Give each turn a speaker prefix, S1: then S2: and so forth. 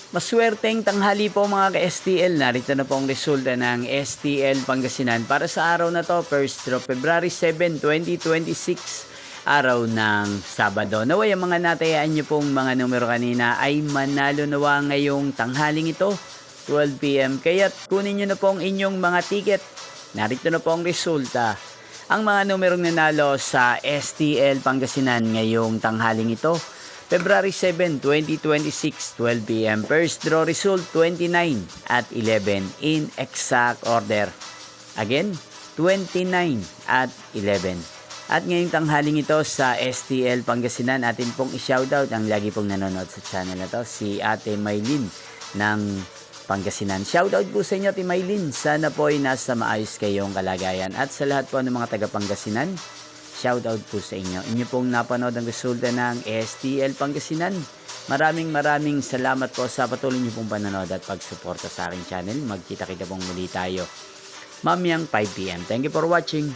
S1: Maswerteng tanghali po mga ka-STL. Narito na po ang resulta ng STL Pangasinan para sa araw na to, 1st of February 7, 2026, araw ng Sabado. Naway ang mga natayaan nyo pong mga numero kanina ay manalo nawa ngayong tanghaling ito, 12 p.m. Kaya't kunin nyo na po ang inyong mga ticket. Narito na po ang resulta. Ang mga numerong nanalo sa STL Pangasinan ngayong tanghaling ito, February 7, 2026, 12 p.m. First draw result, 29 at 11 in exact order. Again, 29 at 11. At ngayong tanghaling ito sa STL Pangasinan, atin pong i-shoutout ang lagi pong nanonood sa channel na to, si Ate Maylin ng Pangasinan. Shoutout po sa inyo, Ate Maylin. Sana po ay nasa maayos kayong kalagayan. At sa lahat po ng mga taga Pangasinan, shoutout po sa inyo. Inyo pong napanood ang resulta ng STL Pangasinan. Maraming salamat po sa patuloy niyo pong panonood at pagsuporta sa aking channel. Magkita-kita pong muli tayo mamayang 5 p.m. Thank you for watching.